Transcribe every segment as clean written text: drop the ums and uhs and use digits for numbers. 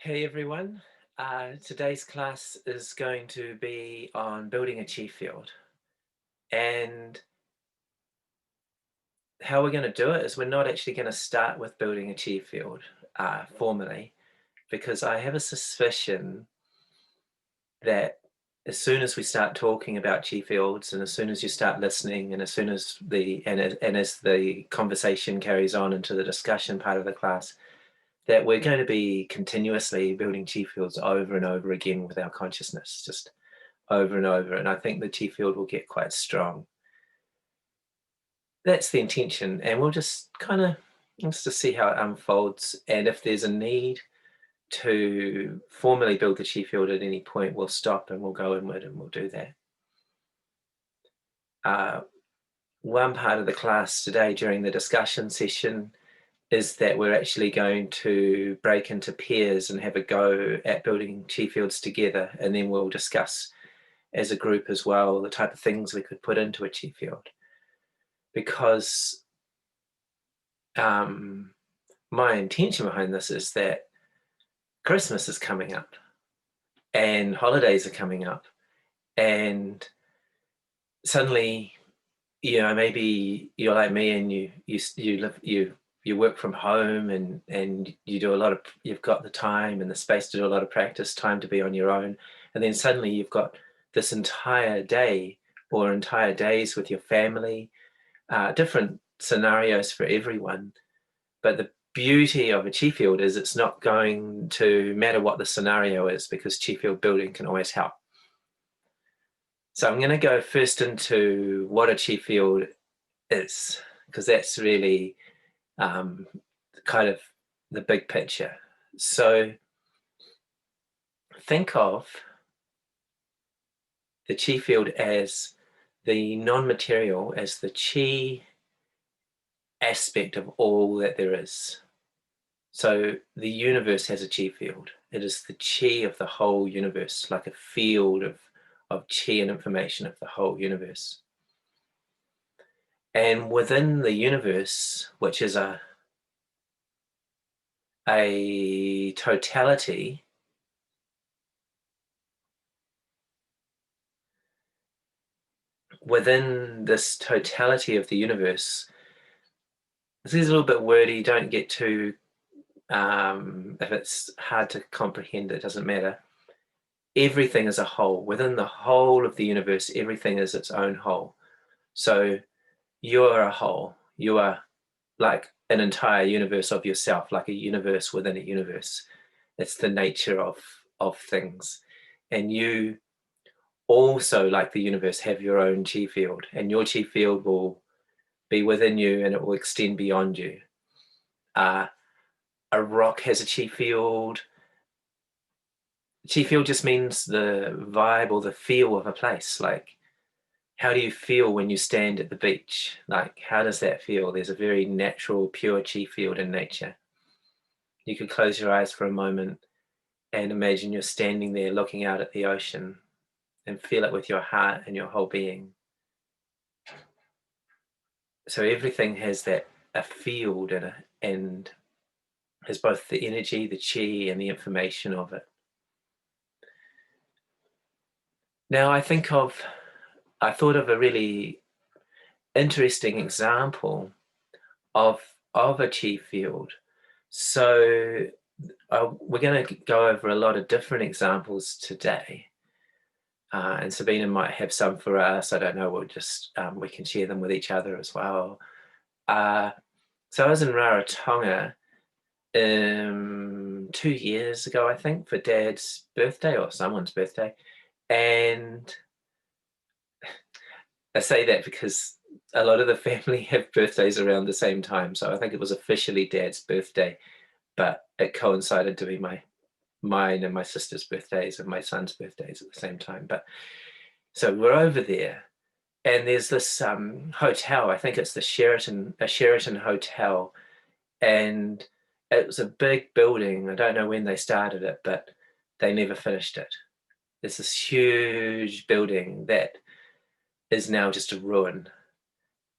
Hey everyone, today's class is going to be on building a Qifield, and how we're going to do it is we're not actually going to start with building a Qifield formally, because I have a suspicion that as soon as we start talking about Qifields and as soon as you start listening and as soon as as the conversation carries on into the discussion part of the class, that we're going to be continuously building Qifields over and over again with our consciousness, just over and over, and I think the chi field will get quite strong. That's the intention, and we'll just kind of just to see how it unfolds, and if there's a need to formally build the chi field at any point, we'll stop and we'll go inward and we'll do that. Uh, One part of the class today during the discussion session is that we're actually going to break into pairs and have a go at building chi fields together, and then we'll discuss as a group as well the type of things we could put into a chi field. Because my intention behind this is that Christmas is coming up and holidays are coming up, and suddenly, maybe you're like me and you work from home, and you do a lot of you've got the time and the space to do a lot of practice, time to be on your own, and then suddenly you've got this entire day or entire days with your family, different scenarios for everyone. But the beauty of a chi field is it's not going to matter what the scenario is, because chi field building can always help. So I'm going to go first into what a chi field is, because that's really kind of the big picture. So think of the chi field as the non-material, as the chi aspect of all that there is. So the universe has a chi field. It is the chi of the whole universe, like a field of chi and information of the whole universe. And within the universe, which is a totality, within this totality of the universe, this is a little bit wordy, don't get too, if it's hard to comprehend, it doesn't matter. Everything is a whole. Within the whole of the universe, everything is its own whole. So you are a whole. You are like an entire universe of yourself, like a universe within a universe. It's the nature of things. And you also, like the universe, have your own chi field, and your chi field will be within you and it will extend beyond you. Uh, a rock has a chi field. Chi field just means the vibe or the feel of a place. Like, how do you feel when you stand at the beach? Like, how does that feel? There's a very natural, pure chi field in nature. You could close your eyes for a moment and imagine you're standing there looking out at the ocean, and feel it with your heart and your whole being. So everything has that a field and has both the energy, the chi, and the information of it. Now I thought of a really interesting example of a chi field. So we're going to go over a lot of different examples today, and Sabina might have some for us. I don't know. We'll just we can share them with each other as well. Uh, so I was in Rarotonga 2 years ago, I think, for Dad's birthday or someone's birthday, and I say that because a lot of the family have birthdays around the same time. So I think it was officially Dad's birthday, but it coincided to be mine and my sister's birthdays and my son's birthdays at the same time. But so we're over there, and there's this hotel. I think it's a Sheraton hotel, and it was a big building. I don't know when they started it, but they never finished it. It's this huge building that is now just a ruin.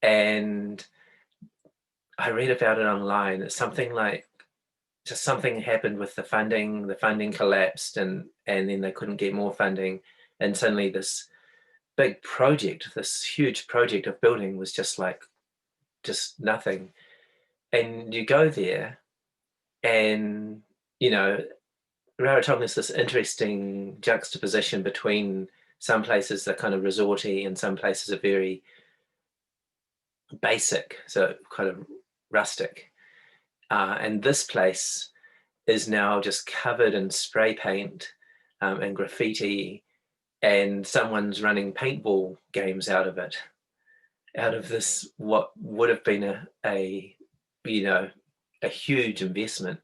And I read about it online. It's something like just something happened with the funding collapsed, and then they couldn't get more funding, and suddenly this big project, this huge project of building was just nothing. And you go there and, you know, Rarotonga is this interesting juxtaposition between some places are kind of resorty and some places are very basic, so kind of rustic. And this place is now just covered in spray paint and graffiti, and someone's running paintball games out of it, out of this what would have been a you know a huge investment.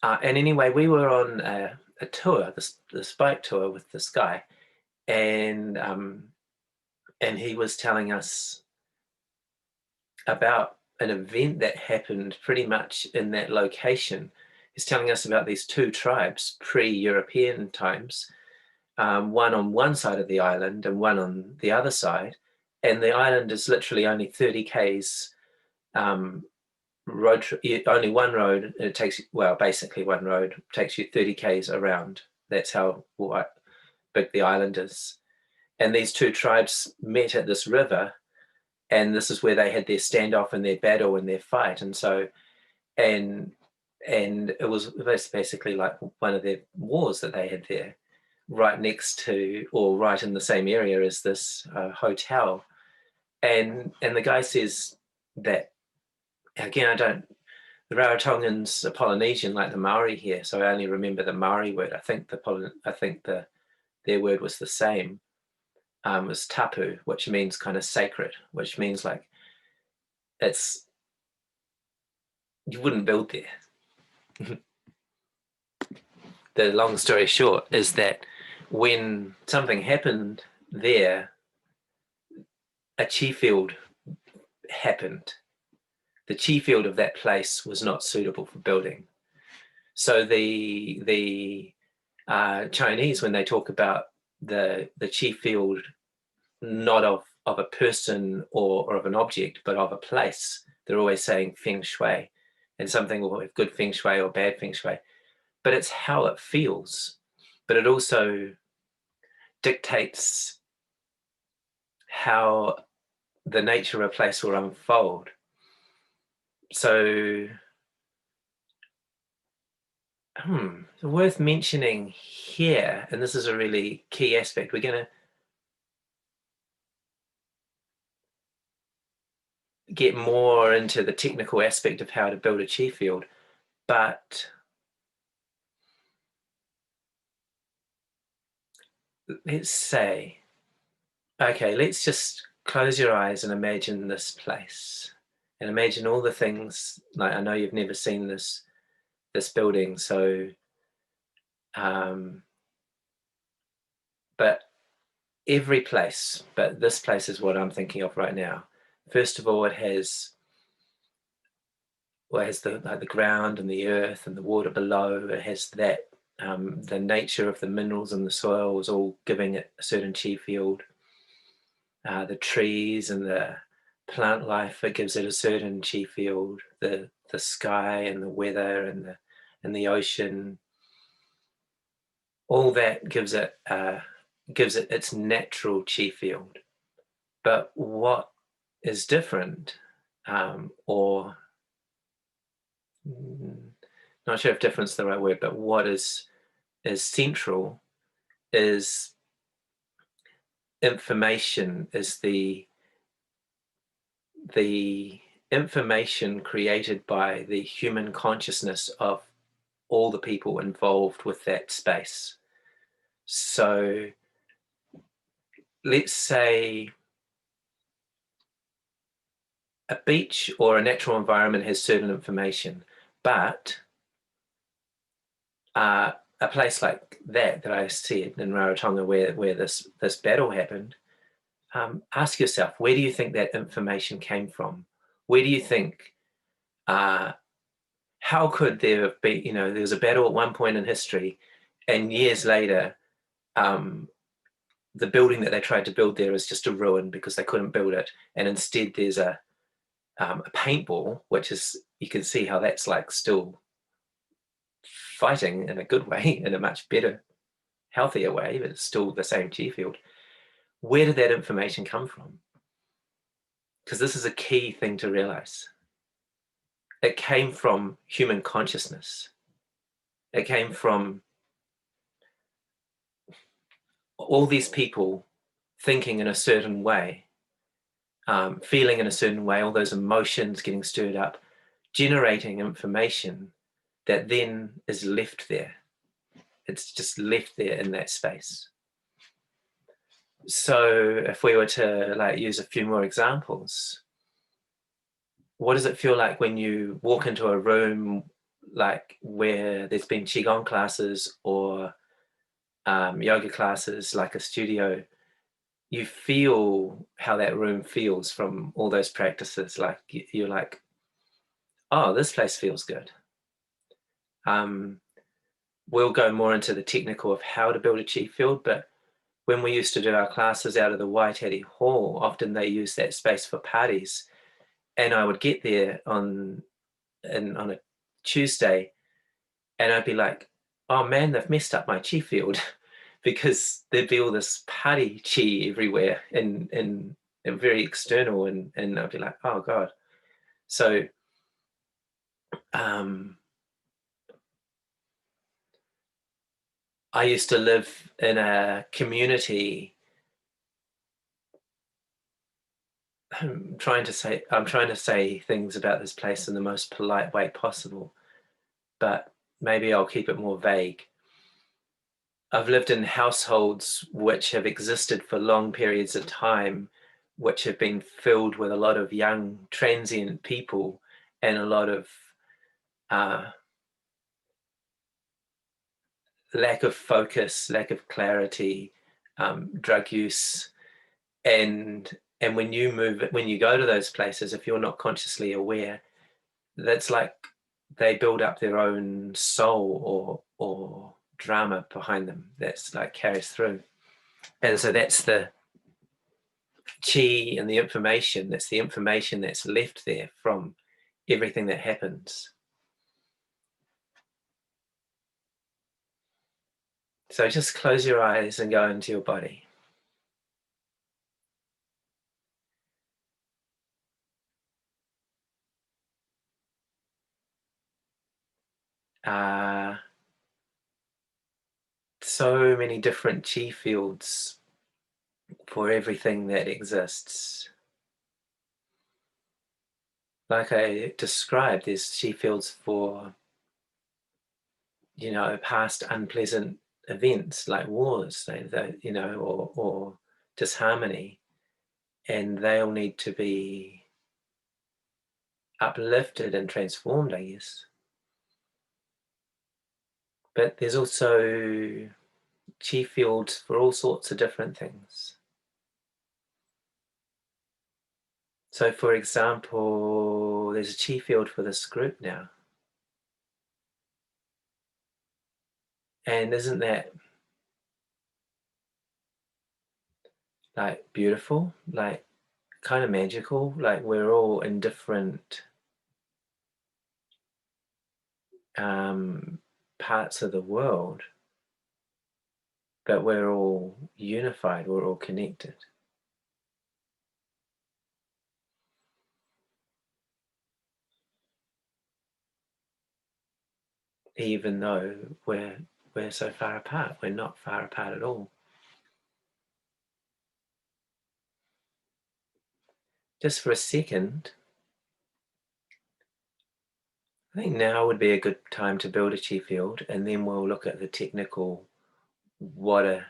And anyway, we were on a tour, this bike tour with this guy, and he was telling us about an event that happened pretty much in that location. He's telling us about these two tribes pre-European times, one on one side of the island and one on the other side, and the island is literally only 30 k's road, only one road. It takes, well, basically one road takes you 30 k's around. That's how big the island is. And these two tribes met at this river, and this is where they had their standoff and their battle and their fight. And so, and it was basically like one of their wars that they had there, right next to, or right in the same area as this hotel. And the guy says that, again, the Rarotongans are Polynesian like the Maori here, so I only remember the Maori word. I think their word was the same. Was tapu, which means kind of sacred, which means like you wouldn't build there. The long story short is that when something happened there, a Qifield happened. The Qifield of that place was not suitable for building. So the Chinese, when they talk about the Qifield, not of a person or of an object, but of a place, they're always saying feng shui, and something will have good feng shui or bad feng shui. But it's how it feels. But it also dictates how the nature of a place will unfold. So worth mentioning here, and this is a really key aspect, we're going to get more into the technical aspect of how to build a Qifield, but let's say, okay, let's just close your eyes and imagine this place, and imagine all the things. Like, I know you've never seen this building, so but every place, but this place is what I'm thinking of right now. First of all, it has the ground and the earth and the water below. It has that the nature of the minerals in the soil is all giving it a certain Qifield. The trees and the plant life, it gives it a certain Qifield. The sky and the weather and the ocean, all that gives it its natural Qifield. But what is different, or not sure if difference is the right word, but what is central is information, is the information created by the human consciousness of all the people involved with that space. So let's say a beach or a natural environment has certain information, but a place like that I said in Rarotonga, where this battle happened, ask yourself, where do you think that information came from? Where do you think, how could there have been, there was a battle at one point in history, and years later, the building that they tried to build there is just a ruin because they couldn't build it, and instead there's a paintball, which is, you can see how that's like still fighting in a good way, in a much better, healthier way, but it's still the same Qi field. Where did that information come from? Because this is a key thing to realize. It came from human consciousness. It came from all these people thinking in a certain way, feeling in a certain way, all those emotions getting stirred up, generating information that then is left there. It's just left there in that space. So if we were to like use a few more examples, what does it feel like when you walk into a room like where there's been Qigong classes or yoga classes, like a studio? You feel how that room feels from all those practices. Like you're like, oh, this place feels good. We'll go more into the technical of how to build a chi field, but when we used to do our classes out of the Waiteri Hall, often they use that space for parties. And I would get there on a Tuesday and I'd be like, oh man, they've messed up my chi field because there'd be all this party chi everywhere and very external. And I'd be like, oh God. So I used to live in a community. I'm trying to say things about this place in the most polite way possible, but maybe I'll keep it more vague. I've lived in households which have existed for long periods of time, which have been filled with a lot of young, transient people and a lot of lack of focus, lack of clarity, drug use, and when you go to those places, if you're not consciously aware, that's like they build up their own soul or drama behind them that's like carries through. And so that's the chi and the information. That's the information that's left there from everything that happens. So just close your eyes and go into your body. So many different chi fields for everything that exists. Like I described, there's chi fields for, past unpleasant events like wars, or disharmony, and they all need to be uplifted and transformed, I guess. But there's also chi fields for all sorts of different things. So, for example, there's a chi field for this group now. And isn't that like beautiful, like kind of magical? Like we're all in different parts of the world, but we're all unified, we're all connected. Even though we're so far apart, we're not far apart at all. Just for a second, I think now would be a good time to build a chi field, and then we'll look at the technical, what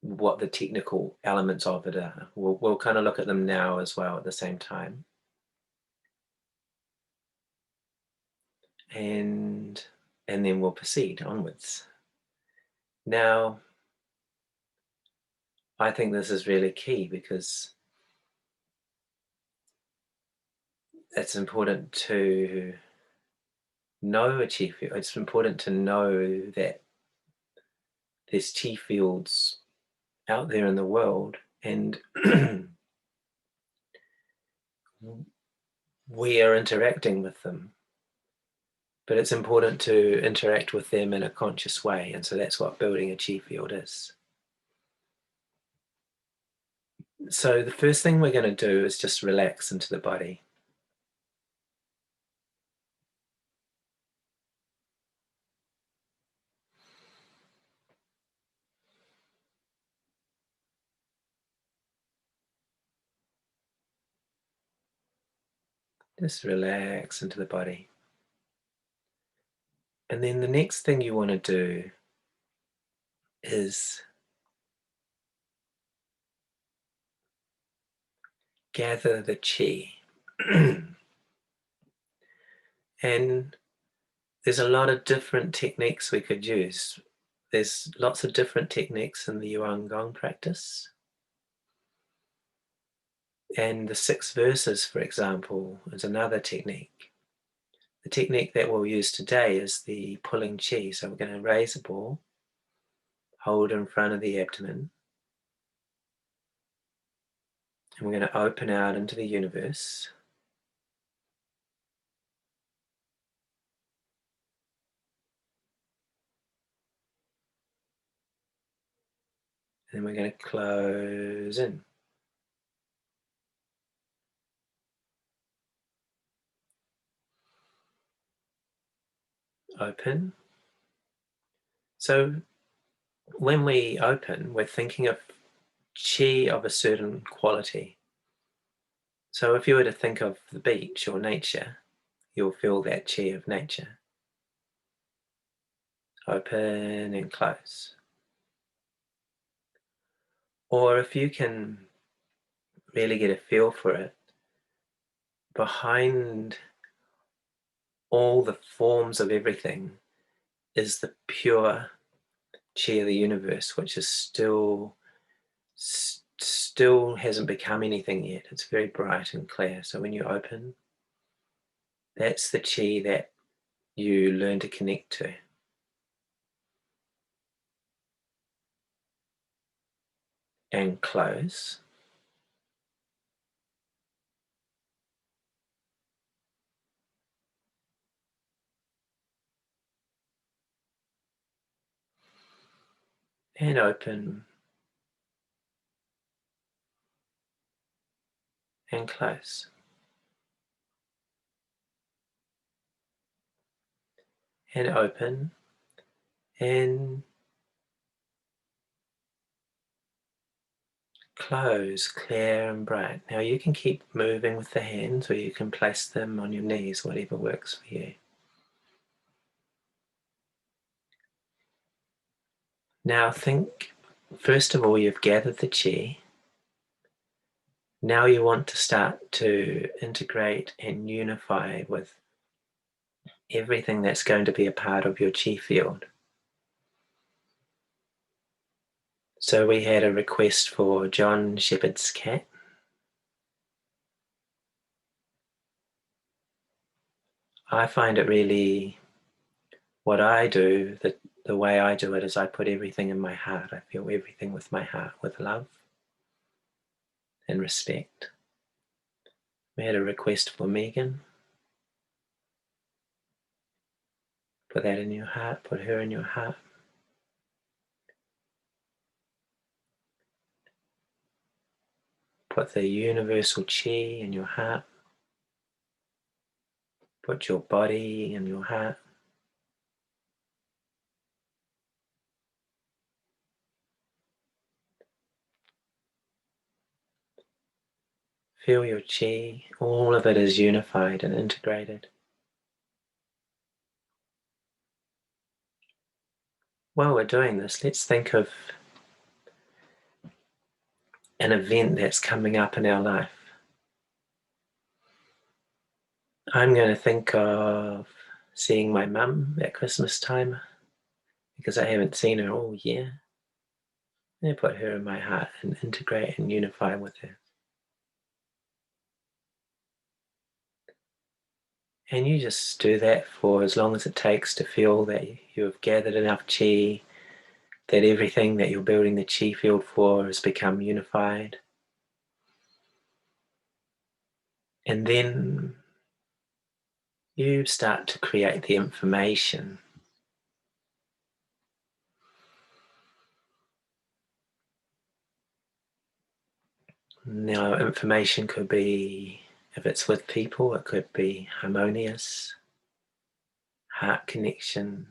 the technical elements of it are. We'll kind of look at them now as well at the same time. And then we'll proceed onwards. Now, I think this is really key because it's important to know a chi field. It's important to know that there's chi fields out there in the world, and we are interacting with them. but it's important to interact with them in a conscious way, and so that's what building a chi field is. So the first thing we're going to do is just relax into the body. Just relax into the body. And then the next thing you want to do is gather the chi. And there's a lot of different techniques we could use. There's lots of different techniques in the Yuan Gong practice. And the 6 verses, for example, is another technique. The technique that we'll use today is the pulling chi. So we're going to raise a ball, hold in front of the abdomen, and we're going to open out into the universe. And we're going to close in. Open. So when we open, we're thinking of chi of a certain quality. So if you were to think of the beach or nature, you'll feel that chi of nature. Open and close. Or if you can really get a feel for it, behind all the forms of everything is the pure chi of the universe, which is still hasn't become anything yet. It's very bright and clear. So when you open, that's the chi that you learn to connect to. And close. And open. And close. And open. And close, clear and bright. Now you can keep moving with the hands, or you can place them on your knees, whatever works for you. Now think, first of all, you've gathered the chi. Now you want to start to integrate and unify with everything that's going to be a part of your chi field. So we had a request for John Shepherd's cat. I find it really, what I do, the way I do it is I put everything in my heart. I feel everything with my heart, with love and respect. We had a request for Megan. Put that in your heart, put her in your heart. Put the universal chi in your heart. Put your body in your heart. Feel your chi, all of it is unified and integrated. While we're doing this, let's think of an event that's coming up in our life. I'm going to think of seeing my mum at Christmas time, because I haven't seen her all year. I put her in my heart and integrate and unify with her. And you just do that for as long as it takes to feel that you have gathered enough chi, that everything that you're building the chi field for has become unified. And then you start to create the information. Now, information could be, if it's with people, it could be harmonious, heart connection,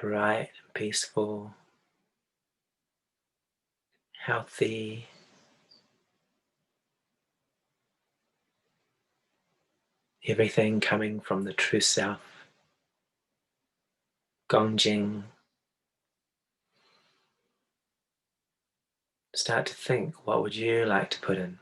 bright, peaceful, healthy. Everything coming from the true self. Gongjing. Start to think, what would you like to put in?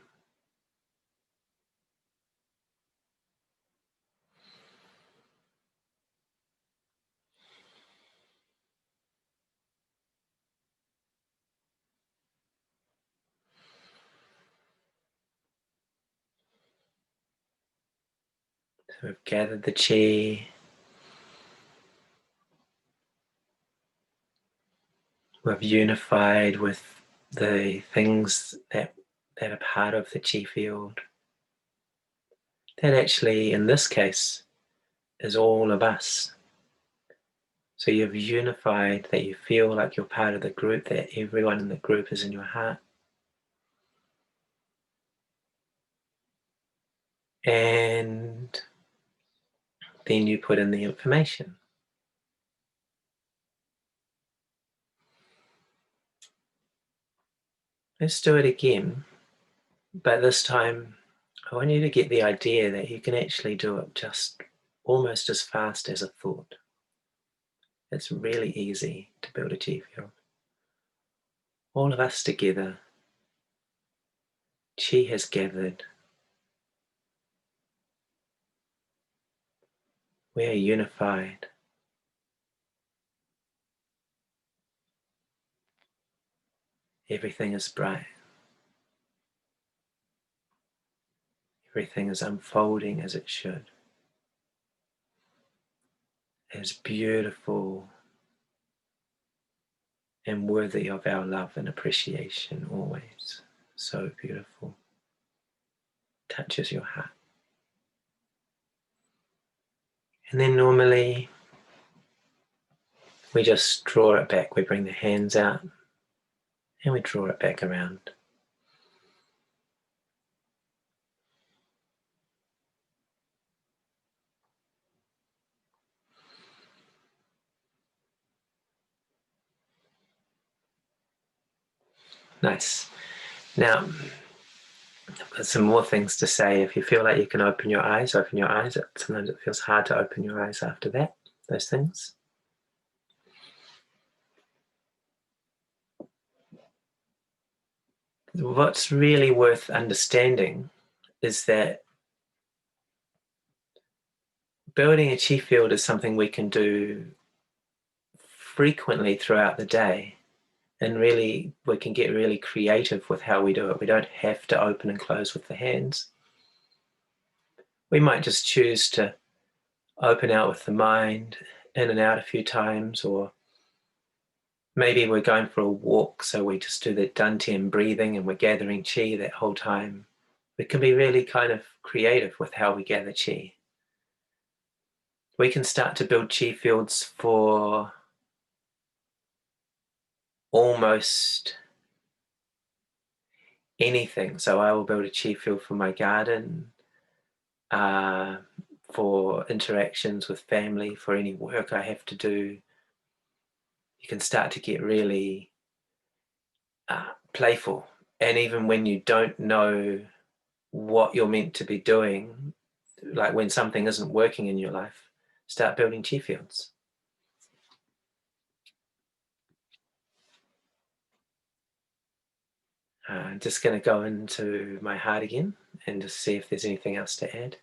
So we've gathered the chi. We've unified with the things that are part of the chi field. That actually, in this case, is all of us. So you've unified that you feel like you're part of the group, that everyone in the group is in your heart. And then you put in the information. Let's do it again, but this time I want you to get the idea that you can actually do it just almost as fast as a thought. It's really easy to build a chi field. All of us together, chi has gathered. We are unified. Everything is bright. Everything is unfolding as it should. As beautiful and worthy of our love and appreciation always. So beautiful. Touches your heart. And then normally we just draw it back. We bring the hands out and we draw it back around. Nice. Now, I've got some more things to say. If you feel like you can open your eyes, open your eyes. Sometimes it feels hard to open your eyes after that, those things. What's really worth understanding is that building a chi field is something we can do frequently throughout the day, and really we can get really creative with how we do it. We don't have to open and close with the hands. We might just choose to open out with the mind, in and out a few times, or maybe we're going for a walk, so we just do the dantian breathing and we're gathering chi that whole time. We can be really kind of creative with how we gather chi. We can start to build chi fields for almost anything. So I will build a chi field for my garden, for interactions with family, for any work I have to do. You can start to get really playful. And even when you don't know what you're meant to be doing, like when something isn't working in your life, start building chi fields. Just going to go into my heart again and just see if there's anything else to add.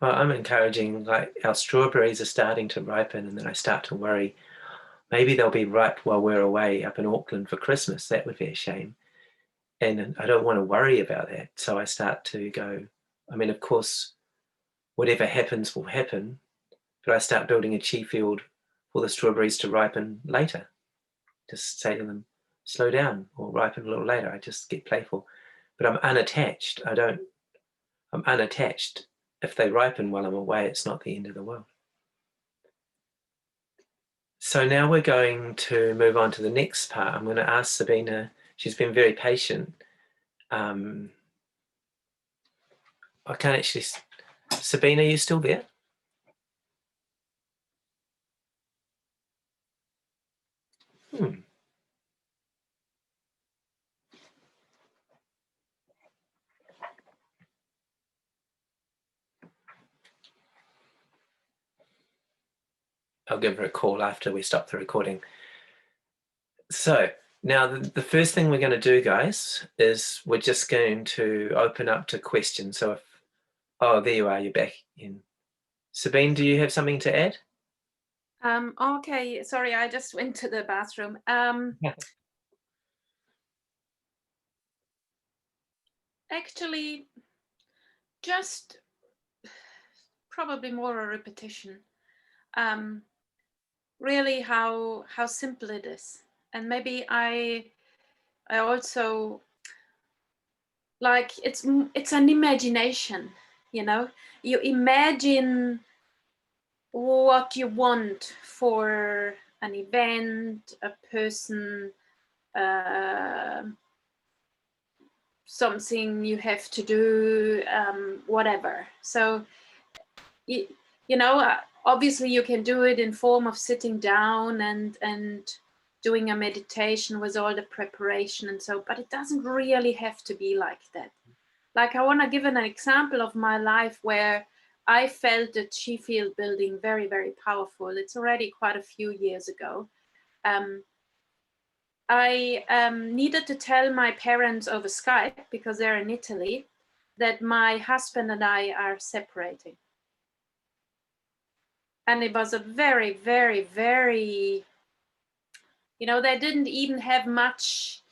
Well, I'm encouraging, like our strawberries are starting to ripen, and then I start to worry, maybe they'll be ripe while we're away up in Auckland for Christmas. That would be a shame. And I don't want to worry about that. So I start to go, I mean, of course, whatever happens will happen, but I start building a chi field for the strawberries to ripen later. Just say to them, slow down or ripen a little later. I just get playful. But I'm unattached. I'm unattached. If they ripen while I'm away, it's not the end of the world. So now we're going to move on to the next part. I'm going to ask Sabina. She's been very patient. I can't actually. Sabina, are you still there? I'll give her a call after we stop the recording. So now the first thing we're going to do, guys, is we're just going to open up to questions. So if, oh, there you are, you're back in. Sabine, do you have something to add? Okay, sorry, I just went to the bathroom. Actually, just probably more a repetition. Really how simple it is. And maybe I also like it's an imagination, you know. You imagine what you want for an event, a person, something you have to do, whatever. So you know, obviously you can do it in form of sitting down and doing a meditation with all the preparation and so, but it doesn't really have to be like that. Like I want to give an example of my life where I felt the Qifield building very, very powerful. It's already quite a few years ago. I needed to tell my parents over Skype, because they're in Italy, that my husband and I are separating. And it was a very, very, very, you know, they didn't even have much,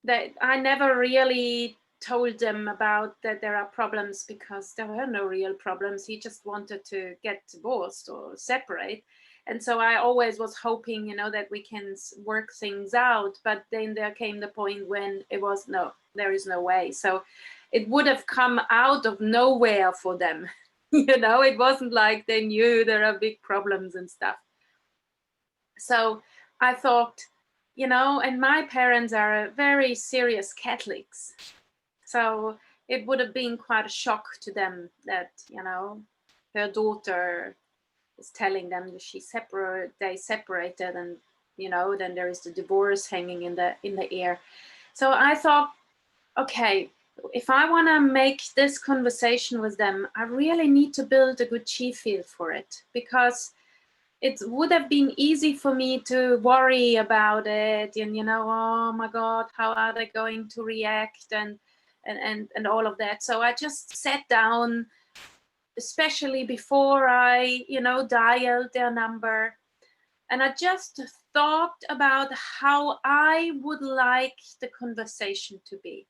that I never really told them about that there are problems, because there were no real problems. He just wanted to get divorced or separate. And so I always was hoping, you know, that we can work things out. But then there came the point when it was, no, there is no way. So it would have come out of nowhere for them. You know, it wasn't like they knew there are big problems and stuff. So I thought, you know, and my parents are very serious Catholics. So it would have been quite a shock to them that, you know, her daughter is telling them that they separated, and, you know, then there is the divorce hanging in the air. So I thought, okay, if I want to make this conversation with them, I really need to build a good Qifield for it, because it would have been easy for me to worry about it and, you know, oh my God, how are they going to react and all of that. So I just sat down, especially before I, you know, dialed their number, and I just thought about how I would like the conversation to be.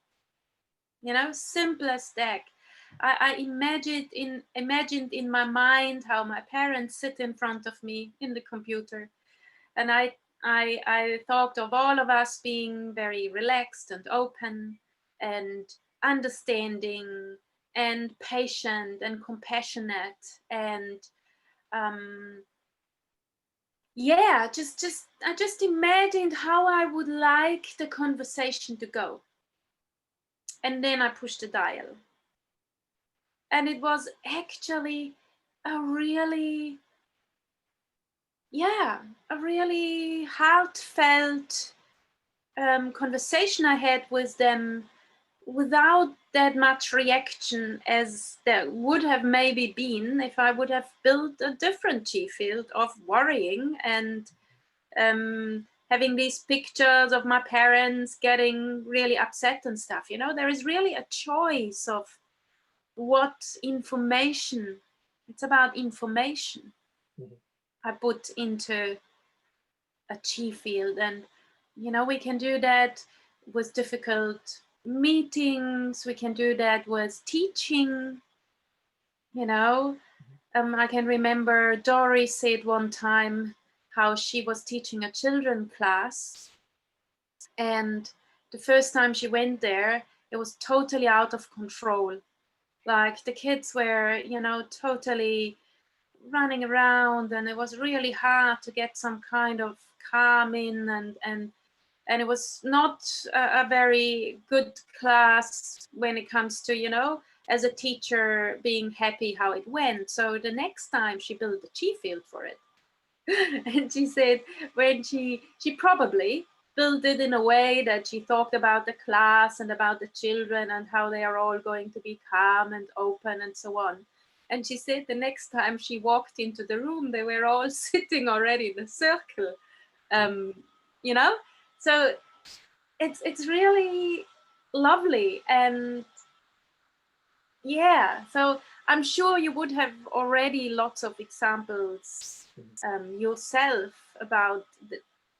You know, simple as that. I imagined in my mind how my parents sit in front of me in the computer, and I thought of all of us being very relaxed and open and understanding and patient and compassionate, and yeah, just I just imagined how I would like the conversation to go, and then I pushed the dial. And it was actually a really, yeah, a really heartfelt conversation I had with them, without that much reaction as there would have maybe been if I would have built a different Qifield of worrying and having these pictures of my parents getting really upset and stuff. You know, there is really a choice of what information, it's about information I put into a Qifield. And, you know, we can do that with difficult meetings, we can do that with teaching, you know. I can remember Dory said one time how she was teaching a children class, And the first time she went there, it was totally out of control. Like the kids were, you know, totally running around, and it was really hard to get some kind of calm in, and it was not a very good class when it comes to, you know, as a teacher being happy how it went. So the next time she built a Qifield for it. And she said when she probably built it in a way that she talked about the class and about the children and how they are all going to be calm and open and so on. And she said the next time she walked into the room, they were all sitting already in a circle. You know, so it's really lovely. And yeah, so I'm sure you would have already lots of examples yourself about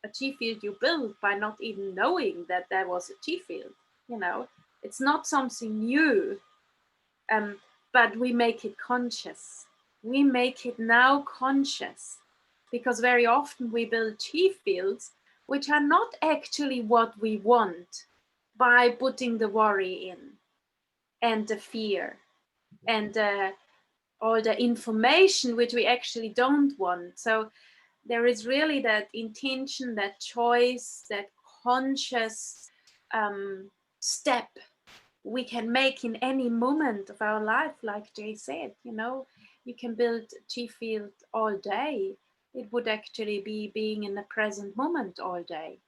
a Qifield you built by not even knowing that there was a Qifield. You know, it's not something new, but we make it conscious. We make it now conscious, because very often we build Qifields which are not actually what we want, by putting the worry in and the fear and all the information which we actually don't want. So there is really that intention, that choice, that conscious step we can make in any moment of our life. Like Jay said, you know, you can build Qifield all day. It would actually be being in the present moment all day.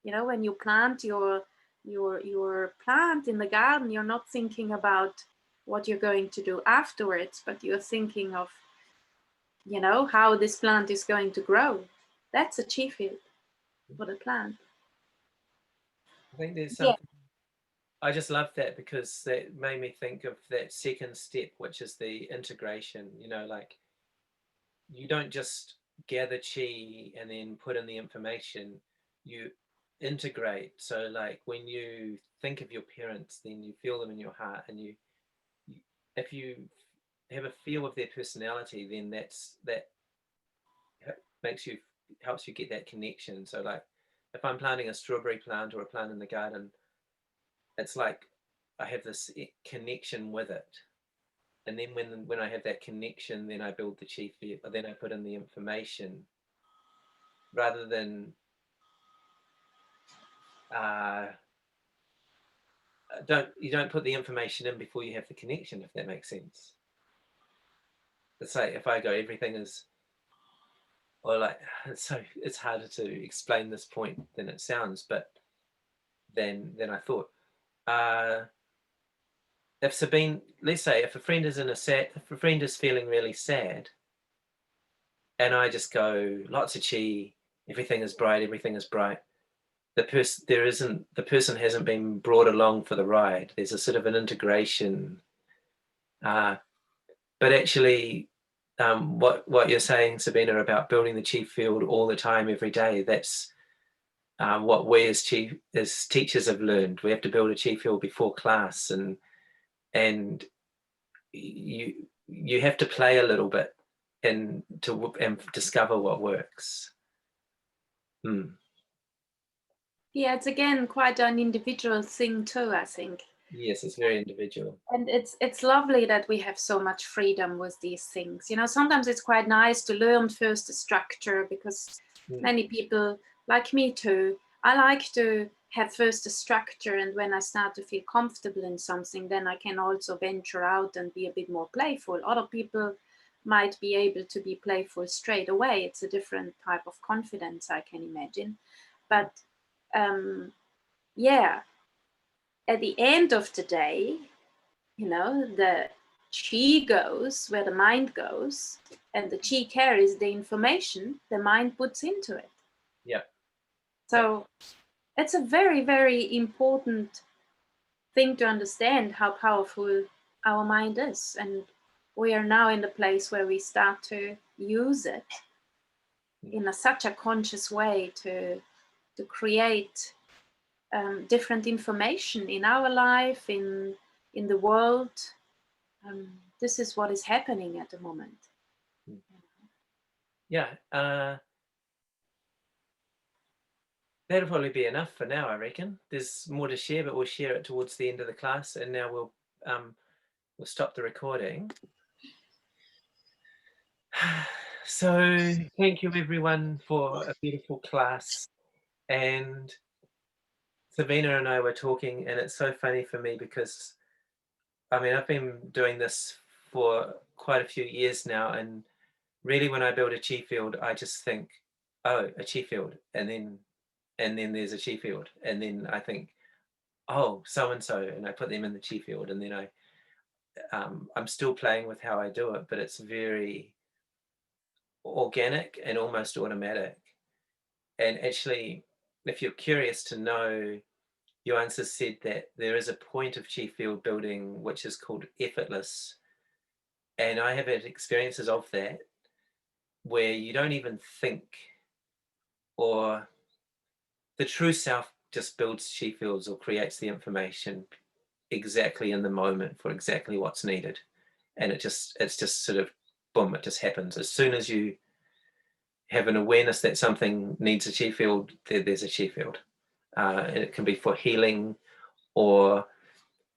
You know, when you plant your plant in the garden, you're not thinking about what you're going to do afterwards, but you're thinking of, you know, how this plant is going to grow. That's a Qifield for the plant. I think there's Yeah. something, I just love that, because that made me think of that second step, which is the integration. You know, like you don't just gather chi and then put in the information, you integrate. So like when you think of your parents, then you feel them in your heart, and you if you have a feel of their personality, then that makes you helps you get that connection. So like if I'm planting a strawberry plant or a plant in the garden, it's like I have this connection with it. And then when I have that connection, then I build the chief, then I put in the information, rather than uh, you don't put the information in before you have the connection, if that makes sense. It's like if I go everything is, or like, so it's harder to explain this point than it sounds, but than I thought. If Sabine, let's say if a friend is if a friend is feeling really sad, and I just go lots of chi, everything is bright, everything is bright. The person hasn't been brought along for the ride. There's a sort of an integration, but actually, what you're saying, Sabina, about building the chi field all the time, every day, that's what we as teachers have learned. We have to build a chi field before class, and you have to play a little bit and discover what works. Yeah, it's again quite an individual thing too, I think. Yes, it's very individual. And it's lovely that we have so much freedom with these things. You know, sometimes it's quite nice to learn first the structure, because many people, like me too, I like to have first a structure, and when I start to feel comfortable in something, then I can also venture out and be a bit more playful. Other people might be able to be playful straight away. It's a different type of confidence, I can imagine. But yeah, at the end of the day, you know, the chi goes where the mind goes, and the chi carries the information the mind puts into it. Yeah. So it's a very, very important thing to understand how powerful our mind is. And we are now in the place where we start to use it in such a conscious way to create different information in our life, in the world. This is what is happening at the moment. Yeah. that'll probably be enough for now, I reckon. There's more to share, but we'll share it towards the end of the class. And now we'll stop the recording. So thank you everyone for a beautiful class. And Sabina and I were talking, and it's so funny for me because, I mean, I've been doing this for quite a few years now, and really when I build a Qifield, I just think, oh, a Qifield, and then there's a Qifield, and then I think, oh, so and so, and I put them in the Qifield, and then I'm still playing with how I do it, but it's very organic and almost automatic. And actually, if you're curious to know, your answer said that there is a point of Qifield building which is called effortless, and I have had experiences of that where you don't even think, or the true self just builds Qifields or creates the information exactly in the moment for exactly what's needed, and it's just sort of boom, it just happens as soon as you have an awareness that something needs a Qifield. There's a Qifield, and it can be for healing, or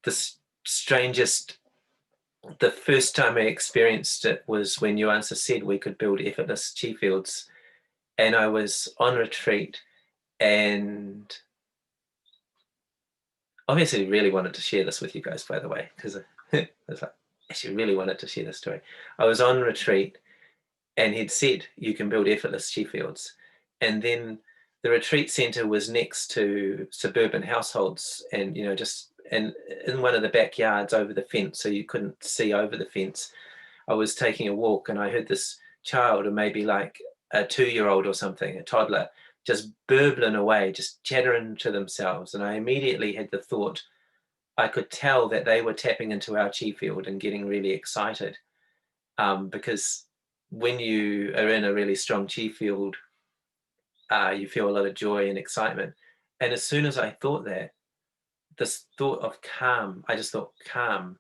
the strangest. The first time I experienced it was when your answer said we could build effortless Qifields, and I was on retreat, and obviously really wanted to share this with you guys, by the way, because I was like, actually really wanted to share this story. I was on retreat, and he'd said you can build effortless Qifields, and then the retreat center was next to suburban households, and just and in one of the backyards over the fence, so you couldn't see over the fence. I was taking a walk, and I heard this child, or maybe like a 2-year-old or something, a toddler, just burbling away, just chattering to themselves, and I immediately had the thought, I could tell that they were tapping into our Qifield and getting really excited, because when you are in a really strong Qifield, you feel a lot of joy and excitement. And as soon as I thought that, this thought of calm, I just thought calm,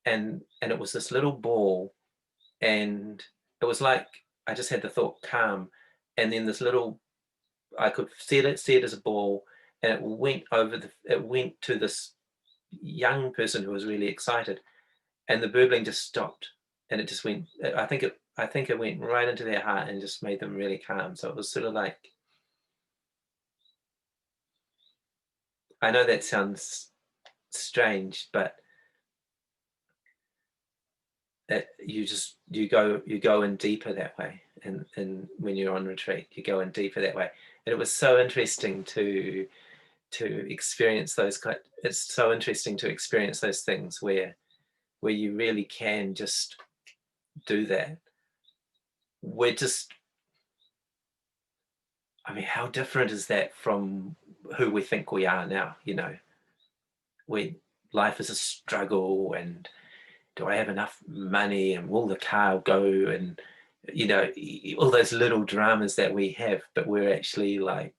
and it was this little ball, and it was like I just had the thought calm, and then this little, I could see it as a ball, and it went to this young person who was really excited, and the burbling just stopped, and it just went. I think it went right into their heart and just made them really calm. So it was sort of like, I know that sounds strange, but you go in deeper that way, and when you're on retreat, you go in deeper that way. And it was so interesting to experience those it's so interesting to experience those things where you really can just do that. We're just, I mean, how different is that from who we think we are now? Where life is a struggle, and do I have enough money, and will the car go, and all those little dramas that we have. But we're actually like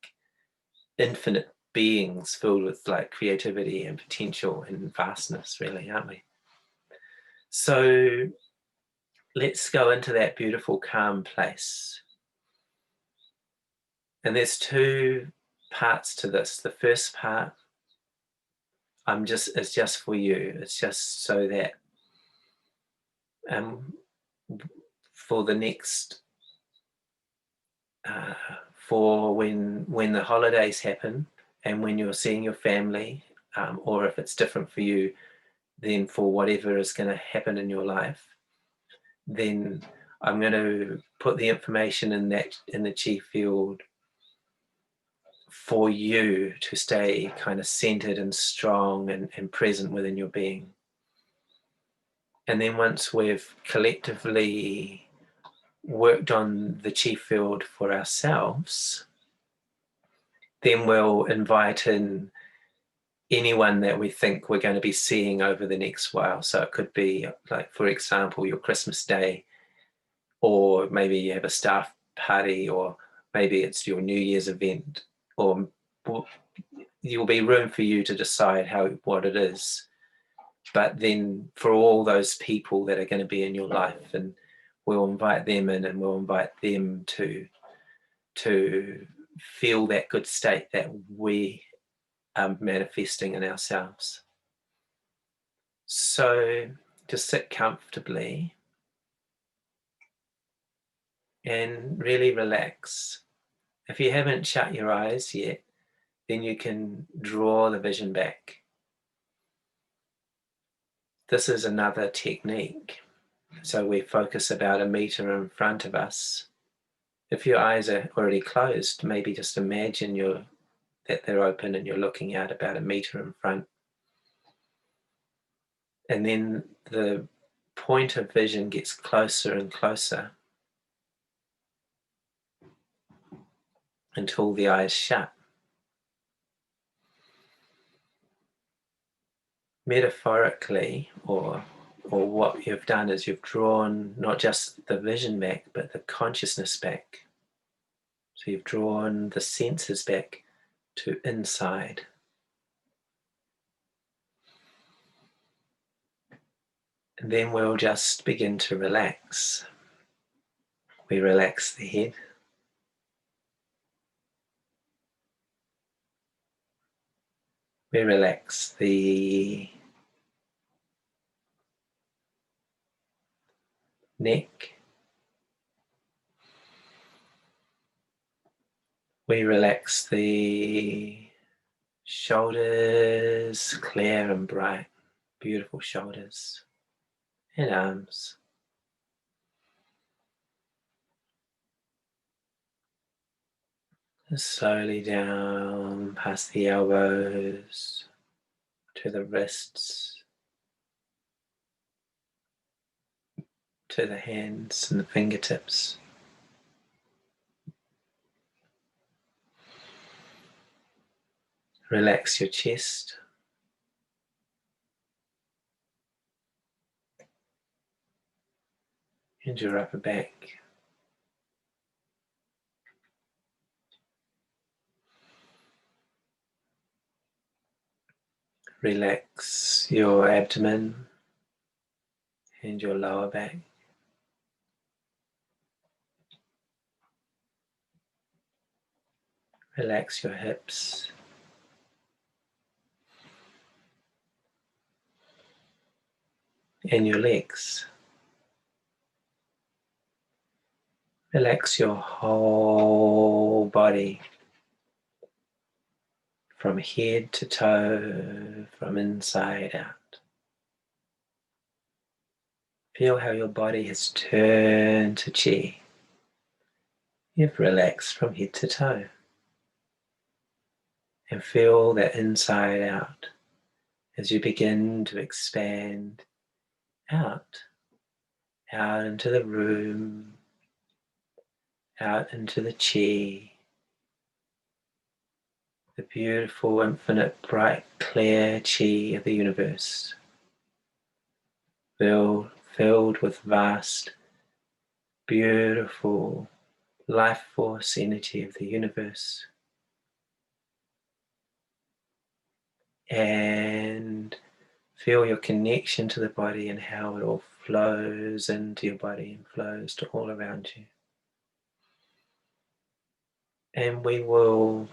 infinite beings filled with like creativity and potential and vastness, really, aren't we? So let's go into that beautiful calm place. And there's 2 parts to this. The first part, it's just for you. It's just so that for the next for when the holidays happen, and when you're seeing your family, or if it's different for you, then for whatever is going to happen in your life, then I'm going to put the information in the Qifield for you to stay kind of centered and strong and present within your being. And then once we've collectively worked on the Qifield for ourselves, then we'll invite in anyone that we think we're going to be seeing over the next while. So it could be, like, for example, your Christmas day, or maybe you have a staff party, or maybe it's your New Year's event, or there will be room for you to decide what it is. But then for all those people that are going to be in your life, and we'll invite them in, and we'll invite them to feel that good state that we are manifesting in ourselves. So just sit comfortably and really relax. If you haven't shut your eyes yet, then you can draw the vision back. This is another technique. So we focus about 1 meter in front of us. If your eyes are already closed, maybe just imagine that they're open and you're looking out about 1 meter in front. And then the point of vision gets closer and closer until the eyes shut. Metaphorically, or what you've done is you've drawn not just the vision back, but the consciousness back. So you've drawn the senses back to inside. And then we'll just begin to relax. We relax the head. We relax the neck. We relax the shoulders, clear and bright, beautiful shoulders and arms. And slowly down past the elbows to the wrists, to the hands and the fingertips. Relax your chest. And your upper back. Relax your abdomen and your lower back. Relax your hips. And your legs. Relax your whole body from head to toe, from inside out. Feel how your body has turned to Qi. You've relaxed from head to toe. And feel that inside out as you begin to expand out into the room, out into the Qi, the beautiful, infinite, bright, clear Qi of the universe, filled with vast, beautiful life force energy of the universe. And feel your connection to the body and how it all flows into your body and flows to all around you. And we'll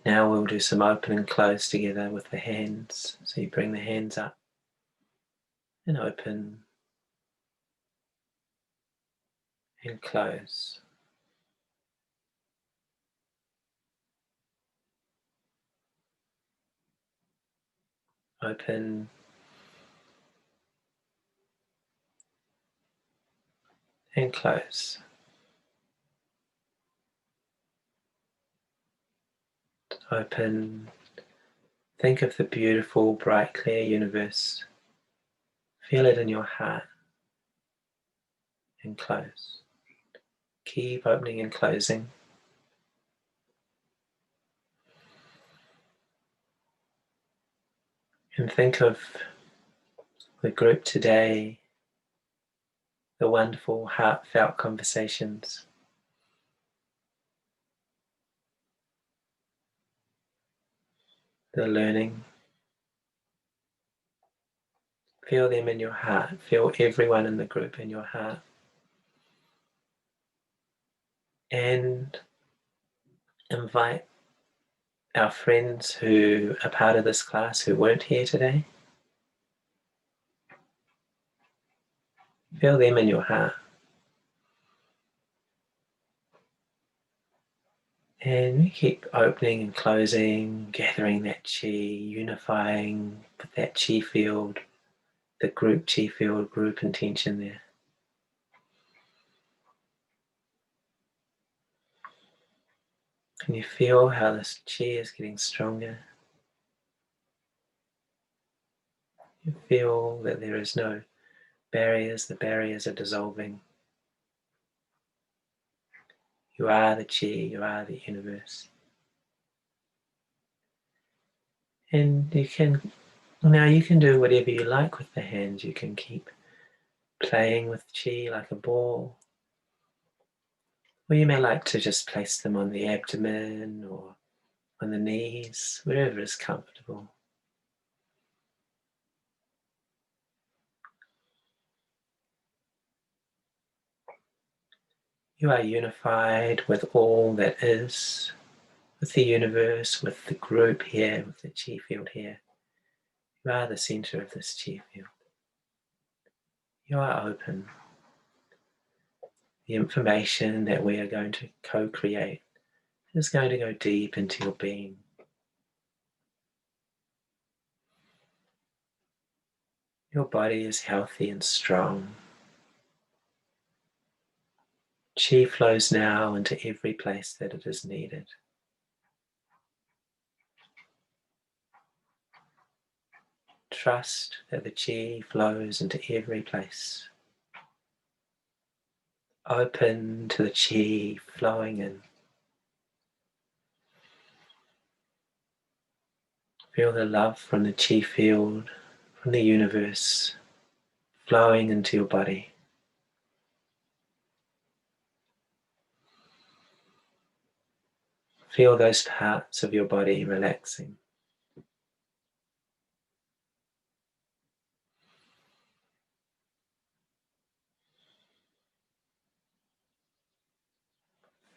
do some open and close together with the hands. So you bring the hands up and open and close. Open and close. Open. Think of the beautiful, bright, clear universe. Feel it in your heart. And close. Keep opening and closing. And think of the group today, the wonderful, heartfelt conversations. The learning. Feel them in your heart. Feel everyone in the group in your heart. And invite our friends who are part of this class who weren't here today. Feel them in your heart. And we keep opening and closing, gathering that Qi, unifying with that Qi field, the group Qi field, group intention there. Can you feel how this Qi is getting stronger? You feel that there is no barriers, the barriers are dissolving. You are the Qi, you are the universe. And you can do whatever you like with the hands. You can keep playing with Qi like a ball. Or you may like to just place them on the abdomen or on the knees, wherever is comfortable. You are unified with all that is, with the universe, with the group here, with the Qi field here. You are the center of this Qi field. You are open. The information that we are going to co-create is going to go deep into your being. Your body is healthy and strong. Qi flows now into every place that it is needed. Trust that the Qi flows into every place. Open to the Qi flowing in. Feel the love from the Qi field, from the universe, flowing into your body. Feel those parts of your body relaxing.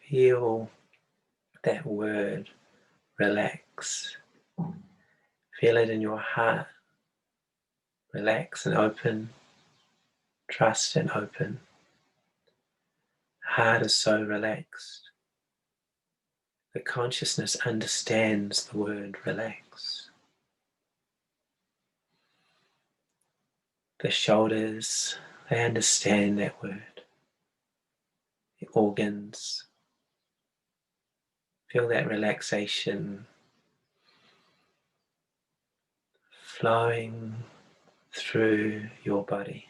Feel that word, relax. Feel it in your heart. Relax and open. Trust and open. Heart is so relaxed. The consciousness understands the word relax. The shoulders, they understand that word. The organs, feel that relaxation flowing through your body.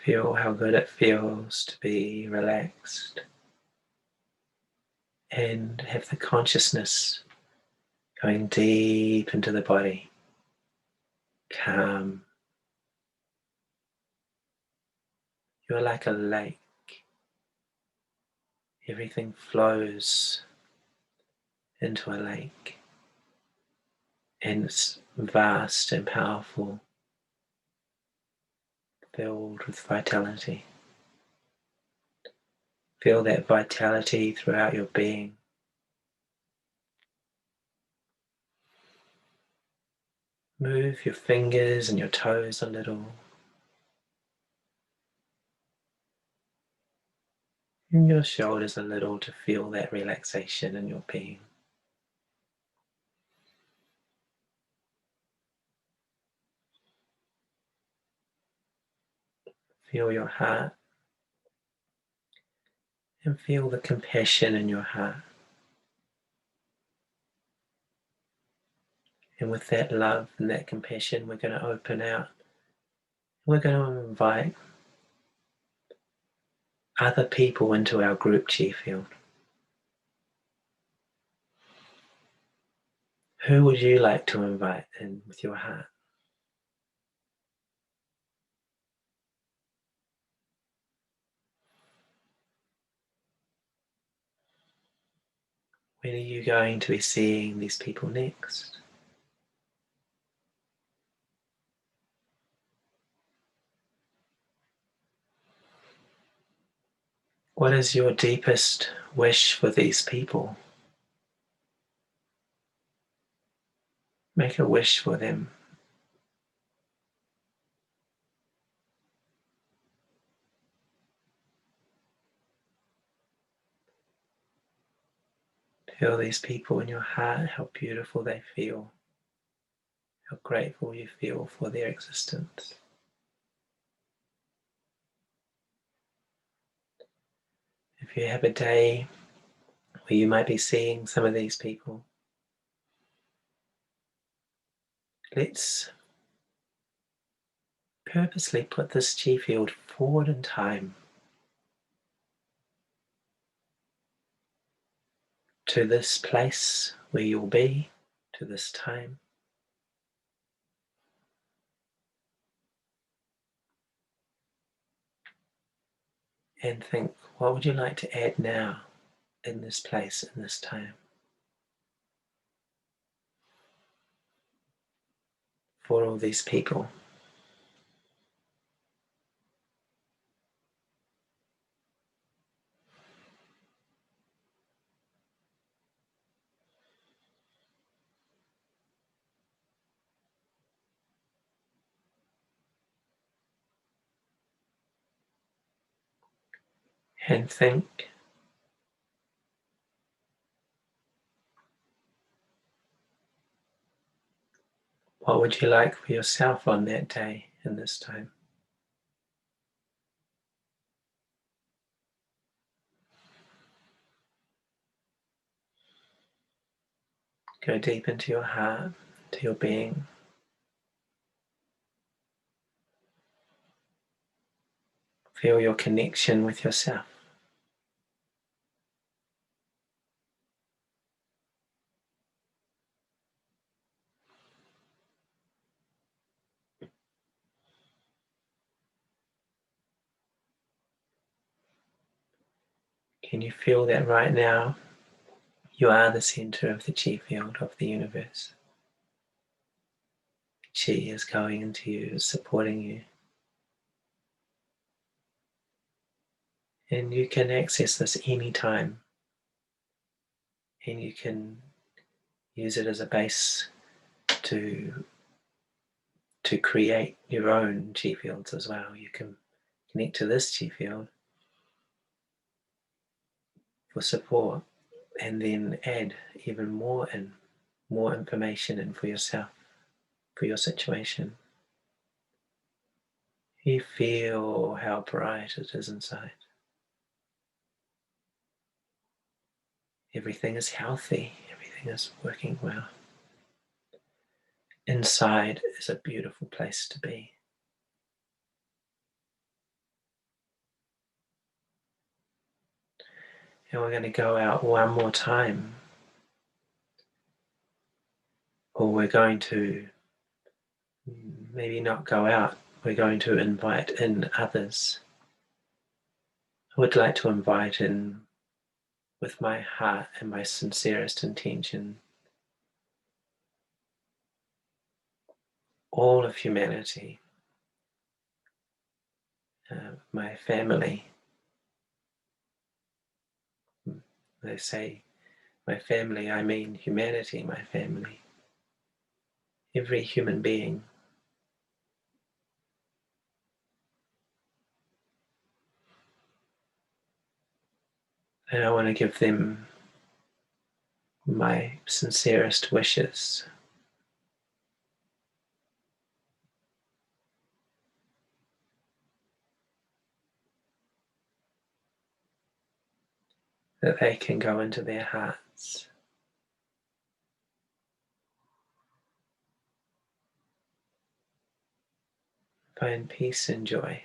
Feel how good it feels to be relaxed and have the consciousness going deep into the body, calm. You're like a lake. Everything flows into a lake, and it's vast and powerful, filled with vitality. Feel that vitality throughout your being. Move your fingers and your toes a little. And your shoulders a little to feel that relaxation in your being. Feel your heart and feel the compassion in your heart. And with that love and that compassion, we're going to open out. We're going to invite other people into our group Qi field. Who would you like to invite in with your heart? When are you going to be seeing these people next? What is your deepest wish for these people? Make a wish for them. Feel these people in your heart, how beautiful they feel, how grateful you feel for their existence. If you have a day where you might be seeing some of these people, let's purposely put this chi field forward in time to this place where you'll be, to this time. And think, what would you like to add now in this place, in this time? For all these people. And think, what would you like for yourself on that day in this time? Go deep into your heart, to your being. Feel your connection with yourself. Can you feel that right now you are the center of the chi field of the universe? Chi is going into you, supporting you. And you can access this anytime. And you can use it as a base to create your own chi fields as well. You can connect to this chi field for support and then add even more and more information in for yourself, for your situation. You feel how bright it is inside. Everything is healthy, everything is working well. Inside is a beautiful place to be. And we're going to go out one more time. Or we're going to maybe not go out, we're going to invite in others. I would like to invite in, with my heart and my sincerest intention, all of humanity, my family. They say, my family, I mean humanity, my family. Every human being. And I want to give them my sincerest wishes. That they can go into their hearts. Find peace and joy.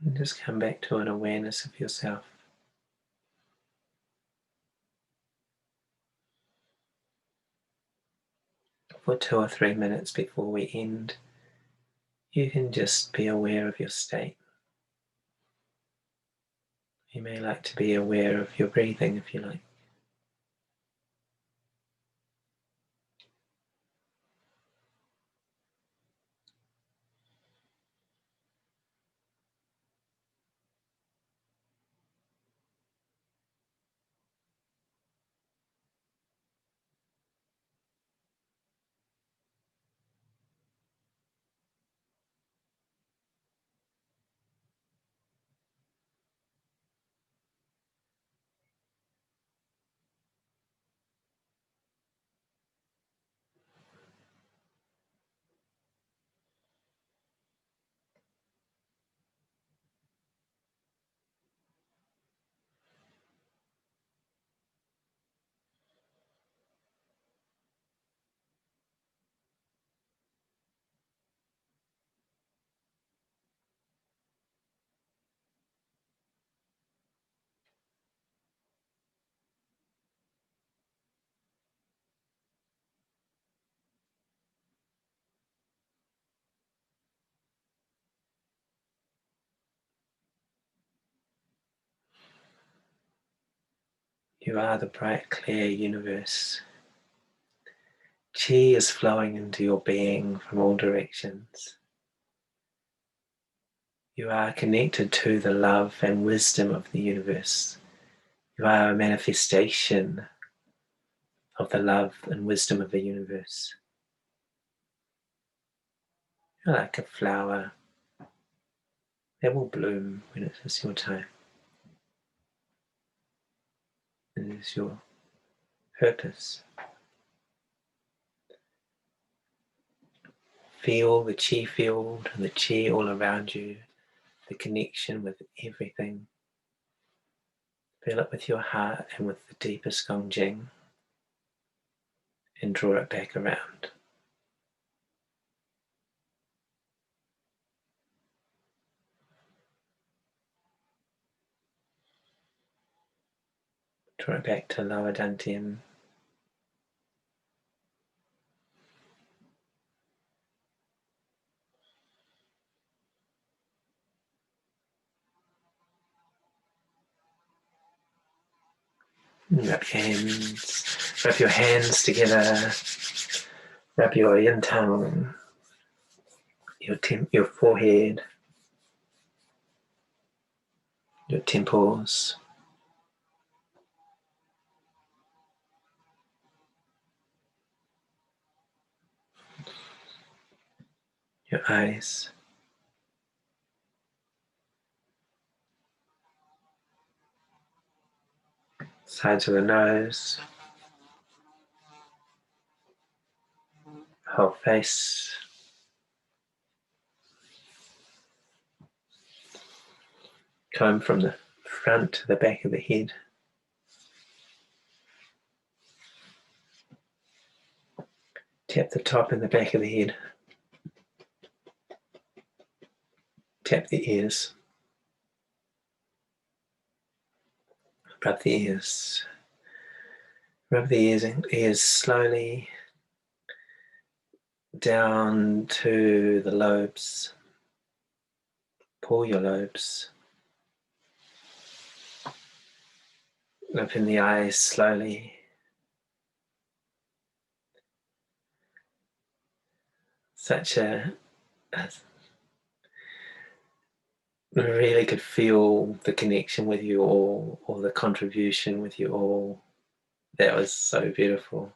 And just come back to an awareness of yourself. For 2 or 3 minutes before we end you can just be aware of your state. You may like to be aware of your breathing if you like. You are the bright, clear universe. Qi is flowing into your being from all directions. You are connected to the love and wisdom of the universe. You are a manifestation of the love and wisdom of the universe. You're like a flower that will bloom when it is your time. It is your purpose. Feel the Qi field and the Qi all around you, the connection with everything. Feel it with your heart and with the deepest Gongjing, and draw it back around. Draw it back to lower dantian. Wrap your hands together. Wrap your yin tongue, your forehead, your temples, your eyes, sides of the nose, whole face. Comb from the front to the back of the head. Tap the top and the back of the head. Tap the ears. Rub the ears. Rub the ears slowly down to the lobes. Pull your lobes. Open the eyes slowly. Such a really could feel the connection with you all, or the contribution with you all. That was so beautiful.